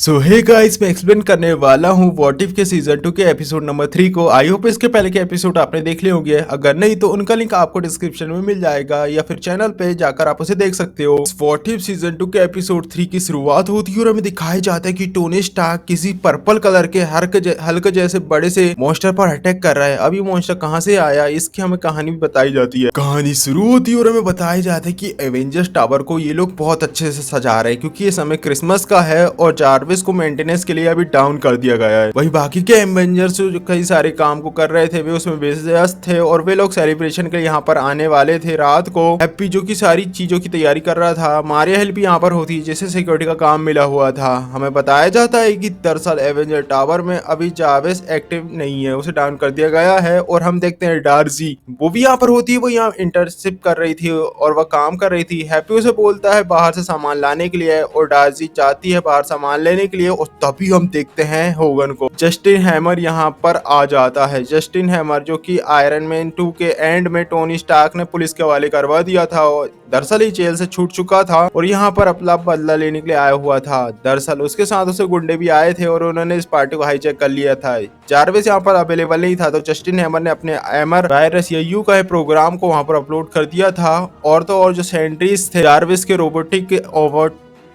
सो hey guys, मैं explain करने वाला हूँ व्हाट इफ के सीजन 2 के एपिसोड नंबर 3 को। आई होप इसके पहले के एपिसोड आपने देख लिए होंगे। अगर नहीं तो उनका लिंक आपको डिस्क्रिप्शन में मिल जाएगा या फिर चैनल पे जाकर आप उसे देख सकते हो। व्हाट इफ सीजन 2 के एपिसोड 3 की शुरुआत होती है और हमें दिखाया जाता है कि टोनी स्टार्क किसी पर्पल कलर के हल्क जैसे बड़े से मॉन्स्टर पर अटैक कर रहा है। अब ये मॉन्स्टर कहाँ से आया, इसकी हमें कहानी भी बताई जाती है। कहानी शुरू होती है और हमें बताया जाता है कि एवेंजर्स टावर को ये लोग बहुत अच्छे से सजा रहे हैं क्योंकि ये समय क्रिसमस का है और जार्विस को मेंटेनेंस के लिए अभी डाउन कर दिया गया है। वही बाकी के एवेंजर्स जो कई सारे काम को कर रहे थे वे उसमें व्यस्त थे और वे लोग सेलिब्रेशन के लिए यहाँ पर आने वाले थे रात को। हैप्पी जो की सारी चीजों की तैयारी कर रहा था, मारिया हेल्प यहाँ पर होती है जिसे सिक्योरिटी का काम मिला हुआ था। हमें बताया जाता है कि दरअसल एवेंजर टावर में अभी जार्विस एक्टिव नहीं है, उसे डाउन कर दिया गया है। और हम देखते हैं डार्सी, वो भी यहाँ पर होती है, वो यहाँ इंटर्नशिप कर रही थी और वह काम कर रही थी। हैप्पी उसे बोलता है बाहर से सामान लाने के लिए और डार्सी जाती है बाहर सामान लेने के लिए और तभी हम देखते हैं होगन को। जस्टिन हैमर यहाँ पर आ जाता है। जस्टिन हैमर जो कि आयरन मैन 2 के एंड में टोनी स्टार्क ने पुलिस के हवाले करवा दिया था और दरअसल ही जेल से छूट चुका था और यहाँ पर अपना बदला लेने के लिए आया हुआ था। दरअसल उसके साथ उसे गुंडे भी आए थे और उन्होंने इस पार्टी को हाईजैक कर लिया था। जार्विस यहाँ पर अवेलेबल नहीं था तो जस्टिन हैमर ने अपने एमर वायरस यू का प्रोग्राम को वहाँ पर अपलोड कर दिया था। और तो और जो सेंट्रीज थे जार्विस के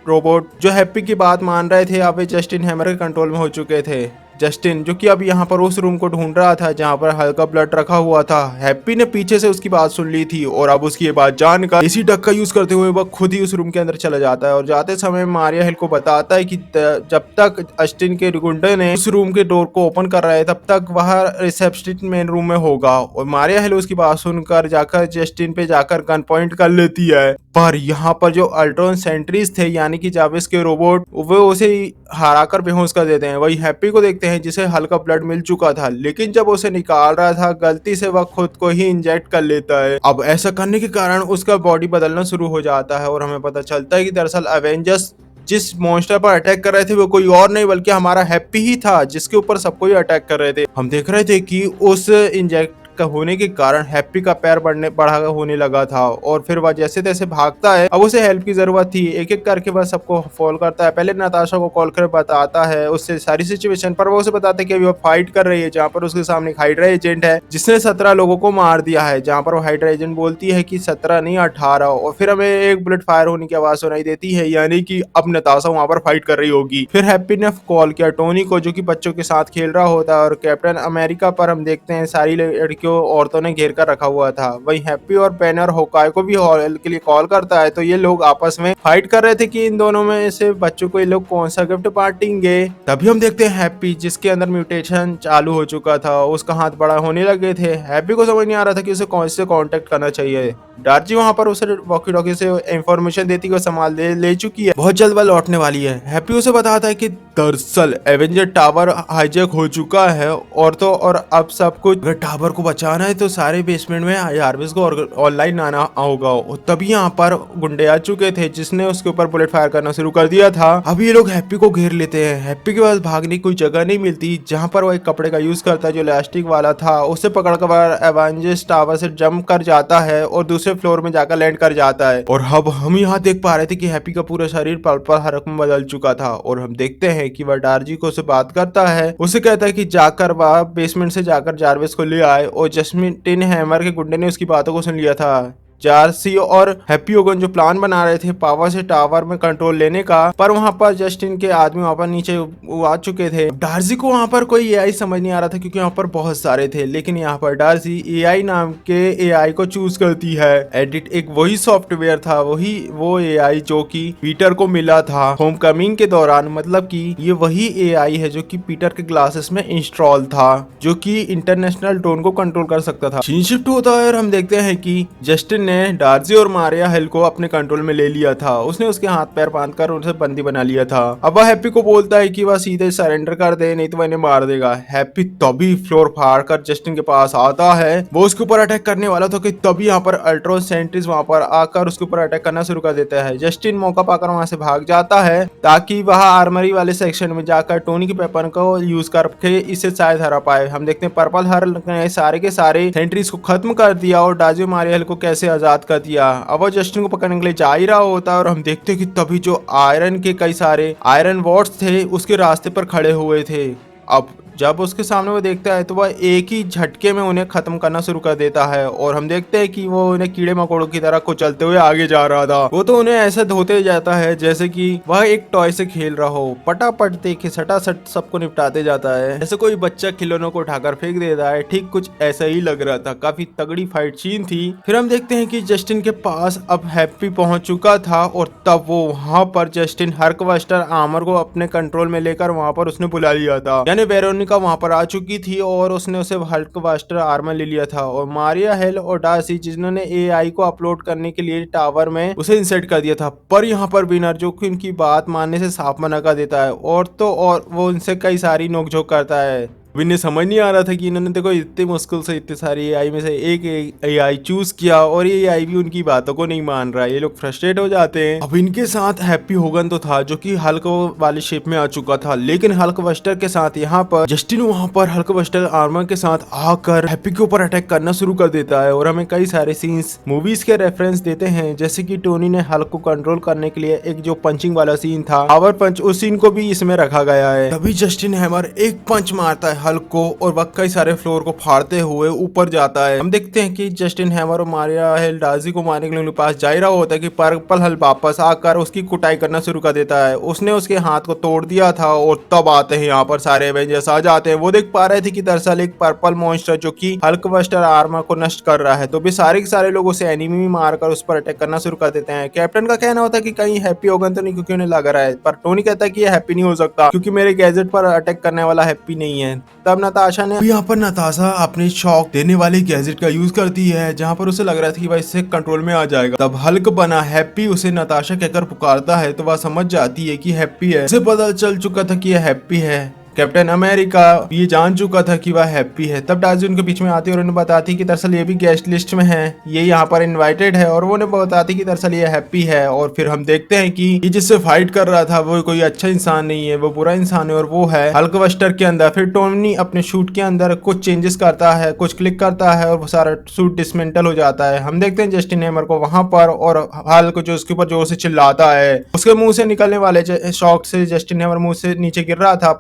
रोबोट जो हैप्पी की बात मान रहे थे, अब वे जस्टिन हैमर के कंट्रोल में हो चुके थे। जस्टिन जो कि अब यहाँ पर उस रूम को ढूंढ रहा था जहाँ पर हल्का ब्लड रखा हुआ था। हैप्पी ने पीछे से उसकी बात सुन ली थी और अब उसकी ये बात जानकर इसी डक का यूज करते हुए वह खुद ही उस रूम के अंदर चला जाता है और जाते समय मारिया हिल को बताता है कि जब तक जस्टिन के गुंडे ने उस रूम के डोर को ओपन कर रहा है तब तक वह रिसेप्शनिस्ट मेन रूम में होगा। और मारिया हिल उसकी बात सुनकर जाकर जस्टिन पे जाकर गन पॉइंट कर लेती है। पर यहाँ पर जो अल्ट्रॉन सेंट्रीज थे यानी कि जाविस के रोबोट, वो उसे हराकर बेहोश कर देते हैं। वही हैप्पी को देखते हैं जिसे हल्का ब्लड मिल चुका था, लेकिन जब उसे निकाल रहा था गलती से वह खुद को ही इंजेक्ट कर लेता है। अब ऐसा करने के कारण उसका बॉडी बदलना शुरू हो जाता है और हमें पता चलता है कि दरअसल अवेंजर्स जिस मॉन्स्टर पर अटैक कर रहे थे वो कोई और नहीं बल्कि हमारा हैप्पी ही था जिसके ऊपर सबको ही अटैक कर रहे थे। हम देख रहे थे कि उस इंजेक्ट का होने के कारण हैप्पी का पैर बढ़ा होने लगा था और फिर वह जैसे तैसे भागता है। अब उसे हेल्प की जरूरत थी, एक एक करके वह सबको फॉलो करता है। पहले नताशा को कॉल कर बताता है उससे सारी सिचुएशन, पर वो उसे बताता है कि अभी वो फाइट कर रही है जहाँ पर उसके सामने एक हाइड्रा एजेंट है जिसने 17 लोगों को मार दिया है। जहाँ पर वो हाइड्रा एजेंट बोलती है कि 17 नहीं 18 और फिर हमें एक बुलेट फायर होने की आवाज सुनाई देती है, यानी कि अब नताशा वहां पर फाइट कर रही होगी। फिर हैप्पी ने कॉल किया टोनी को जो कि बच्चों के साथ खेल रहा होता है और कैप्टन अमेरिका पर हम देखते हैं सारी लड़कियों औरतों ने घेर कर रखा हुआ था। वही हैप्पी और बैनर होकाई को भी हॉल के लिए कॉल करता है तो ये लोग आपस में फाइट कर रहे थे कि इन दोनों में से बच्चों को ये लोग कौन सा गिफ्ट बांटेंगे। तभी हम देखते हैं हैप्पी जिसके अंदर म्यूटेशन चालू हो चुका था, उसका हाथ बड़ा होने लगे थे। हैप्पी को समझ नहीं आ रहा था कि उसे कौन से कांटेक्ट करना चाहिए। डार्जी वहां पर उसे वॉकी टॉकी से इंफॉर्मेशन देती है, संभाल ले चुकी है, बहुत जल्द वह लौटने वाली है। हैप्पी उसे बताता है कि दरअसल एवेंजर टावर हाईजैक हो चुका है और तो और अब सब कुछ, अगर टावर को बचाना है तो सारे बेसमेंट में जार्विस को ऑनलाइन आना होगा। तभी यहाँ पर गुंडे आ चुके थे जिसने उसके ऊपर बुलेट फायर करना शुरू कर दिया था। अब ये लोग हैप्पी को घेर लेते हैं। हैप्पी के पास भागने की कोई जगह नहीं मिलती, जहाँ पर वो एक कपड़े का यूज करता है जो इलास्टिक वाला था, उसे पकड़कर एवेंजर्स टावर से जंप कर जाता है और दूसरे फ्लोर में जाकर लैंड कर जाता है। और अब हम यहाँ देख पा रहे थे कि हैप्पी का पूरा शरीर पर्पल हरक में बदल चुका था और हम देखते हैं कि वह डार्जी को उसे बात करता है, उसे कहता है कि जाकर वह बेसमेंट से जाकर जार्विस को ले आए और जस्टिन हैमर के गुंडे ने उसकी बातों को सुन लिया था। जार्सी और हैप्पी होगन जो प्लान बना रहे थे पावर से टावर में कंट्रोल लेने का, पर वहां पर जस्टिन के आदमी वहां पर नीचे आ चुके थे। डार्सी को वहां पर कोई एआई समझ नहीं आ रहा था क्योंकि वहां पर बहुत सारे थे, लेकिन यहाँ पर डार्सी एआई नाम के एआई को चूज करती है। एडिट एक वही सॉफ्टवेयर था, वो एआई जो कि पीटर को मिला था होमकमिंग के दौरान, मतलब कि ये वही एआई है जो कि पीटर के ग्लासेस में इंस्टॉल था, जो कि इंटरनेशनल ड्रोन को कंट्रोल कर सकता था। सीन शिफ्ट होता है और हम देखते हैं कि जस्टिन ने डार्जी और मारिया हिल को अपने कंट्रोल में ले लिया था। उसने उसके हाथ पैर बांधकर उनसे बंदी बना लिया था। अब वह हैप्पी को बोलता है कि वह सीधे सरेंडर कर दे नहीं तो वह इन्हें मार देगा। हैप्पी तभी फ्लोर फाड़ कर जस्टिन के पास आता है, वो उसके ऊपर अटैक करने वाला था कि तभी यहाँ पर अल्ट्रॉन सेंट्रीज वहां पर आकर उसके ऊपर अटैक करना शुरू कर देता है। जस्टिन मौका पाकर वहां से भाग जाता है ताकि वह आर्मरी वाले सेक्शन में जाकर टोनी के वेपन को यूज करके इसे शायद हरा पाए। हम देखते हैं पर्पल हर ने सारे के सारे सेंट्रीज को खत्म कर दिया और डार्जी मारिया हिल को कैसे आजाद कर दिया। अब वो जस्टिन को पकड़ने के लिए जा ही रहा होता है और हम देखते हैं कि तभी जो आयरन के कई सारे आयरन वॉर्ड्स थे उसके रास्ते पर खड़े हुए थे। अब जब उसके सामने वो देखता है तो वह एक ही झटके में उन्हें खत्म करना शुरू कर देता है और हम देखते हैं कि वो उन्हें कीड़े मकोड़ों की तरह कुचलते हुए आगे जा रहा था। वो तो उन्हें ऐसे धोते जाता है जैसे कि वह एक टॉय से खेल रहा हो। पटापट देखे सटासट सबको निपटाते जाता है जैसे कोई बच्चा खिलौनों को उठाकर फेंक देता है। ठीक कुछ ऐसा ही लग रहा था। काफी तगड़ी फाइट सीन थी। फिर हम देखते हैं कि जस्टिन के पास अब हैप्पी पहुंच चुका था और तब वो वहां पर जस्टिन हल्कबस्टर आर्मर को अपने कंट्रोल में लेकर वहां पर उसने बुला लिया था। यानी वेरोनिका वहां पर आ चुकी थी और उसने उसे हल्कबस्टर आर्मर ले लिया था और मारिया हेल और डार्सी जिन्होंने एआई को अपलोड करने के लिए टावर में उसे इंसर्ट कर दिया था। पर यहाँ पर विनर जो कि उनकी बात मानने से साफ मना कर देता है और तो और वो उनसे कई सारी नोकझोंक करता है। विन्ने समझ नहीं आ रहा था कि इन्होंने देखो इतनी मुश्किल से इतने सारी एआई में से एक एआई चूज किया और ये एआई भी उनकी बातों को नहीं मान रहा है। ये लोग फ्रस्ट्रेट हो जाते हैं। अब इनके साथ हैप्पी होगन तो था जो कि हल्क वाले शेप में आ चुका था, लेकिन हल्कबस्टर के साथ यहाँ पर जस्टिन वहां पर हल्कबस्टर आर्मर के साथ आकर हैप्पी के ऊपर अटैक करना शुरू कर देता है और हमें कई सारे सीन्स मूवीज के रेफरेंस देते हैं जैसे कि टोनी ने हल्क को कंट्रोल करने के लिए एक जो पंचिंग वाला सीन था पावर पंच, उस सीन को भी इसमें रखा गया है। तभी जस्टिन हैमर एक पंच मारता है हल्क को और वह कई सारे फ्लोर को फाड़ते हुए ऊपर जाता है। हम देखते हैं कि जस्टिन हैमर और मारिया हेल डार्सी को मारने के लिए उनके पास जा ही रहा होता है कि पर्पल हल वापस आकर उसकी कुटाई करना शुरू कर देता है। उसने उसके हाथ को तोड़ दिया था और तब आते हैं यहाँ पर सारे एवेंजर्स आ जाते हैं। वो देख पा रहे थे कि दरअसल एक पर्पल मॉन्स्टर जो कि हल्कबस्टर आर्मर को नष्ट कर रहा है, तो भी सारे के सारे लोग उसे एनिमी मारकर उस पर अटैक करना शुरू कर देते हैं। कैप्टन का कहना होता है कि कहीं हैप्पी होगन तो नहीं, क्योंकि उन्हें लग रहा है, पर टोनी कहता है कि ये हैप्पी नहीं हो सकता क्योंकि मेरे गैजेट पर अटैक करने वाला हैप्पी नहीं है। तब नताशा ने यहाँ पर नताशा अपने शॉक देने वाले गैजेट का यूज करती है जहाँ पर उसे लग रहा था कि भाई इससे कंट्रोल में आ जाएगा। तब हल्क बना हैप्पी उसे नताशा कहकर पुकारता है तो वह समझ जाती है कि हैप्पी है। उसे पता चल चुका था कि यह हैप्पी है। कैप्टन अमेरिका ये जान चुका था कि वह हैप्पी है। तब डार्सी उनके बीच में आती है और उन्हें बताती कि दरअसल ये भी गेस्ट लिस्ट में है, ये यहाँ पर इनवाइटेड है और वो उन्हें बताती कि दरअसल ये हैप्पी है। और फिर हम देखते हैं कि ये जिससे फाइट कर रहा था वो कोई अच्छा इंसान नहीं है, वो बुरा इंसान है और वो है हल्कबस्टर के अंदर। फिर टोनी अपने शूट के अंदर कुछ चेंजेस करता है, कुछ क्लिक करता है और वो सारा सूट डिसमेंटल हो जाता है। हम देखते हैं जस्टिन हैमर को वहां पर और हल्क जो उसके ऊपर जोर से चिल्लाता है। उसके मुंह से निकलने वाले शॉक से जस्टिन हैमर मुंह से नीचे गिर रहा था,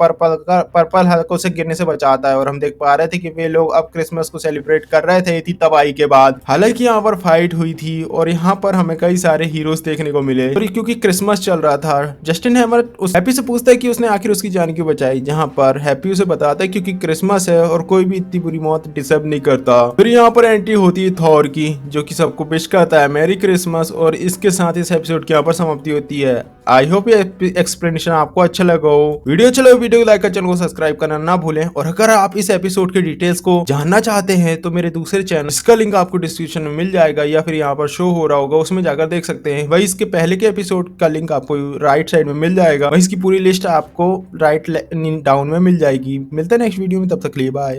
पर्पल हल्क उसे गिरने से बचाता है और हम देख पा रहे थे कि वे लोग अब क्रिसमस को सेलिब्रेट कर रहे थे इतनी तबाही के बाद। हालांकि यहाँ पर फाइट हुई थी और यहाँ पर हमें कई सारे हीरोज देखने को मिले और क्योंकि क्रिसमस चल रहा था जस्टिन हैमर उस हैप्पी से पूछता है कि उसने आखिर उसकी जान क्यों बचाई, जहाँ पर हैप्पी उसे बताता है क्योंकि क्रिसमस है और कोई भी इतनी बुरी मौत डिजर्व नहीं करता। फिर यहाँ पर एंट्री होती है थॉर की जो कि सबको विश करता है मैरी क्रिसमस और इसके साथ इस एपिसोड की यहाँ पर समाप्ति होती है। आई होप ये एक्सप्लेनेशन आपको अच्छा लगा हो। वीडियो चलो वीडियो को लाइक कर चैनल को सब्सक्राइब करना ना भूलें और अगर आप इस एपिसोड के डिटेल्स को जानना चाहते हैं तो मेरे दूसरे चैनल इसका लिंक आपको डिस्क्रिप्शन में मिल जाएगा या फिर यहाँ पर शो हो रहा होगा उसमें जाकर देख सकते हैं। वही इसके पहले के एपिसोड का लिंक आपको राइट साइड में मिल जाएगा, वही इसकी पूरी लिस्ट आपको राइट डाउन में मिल जाएगी। मिलते हैं नेक्स्ट वीडियो में, तब तक के लिए बाय।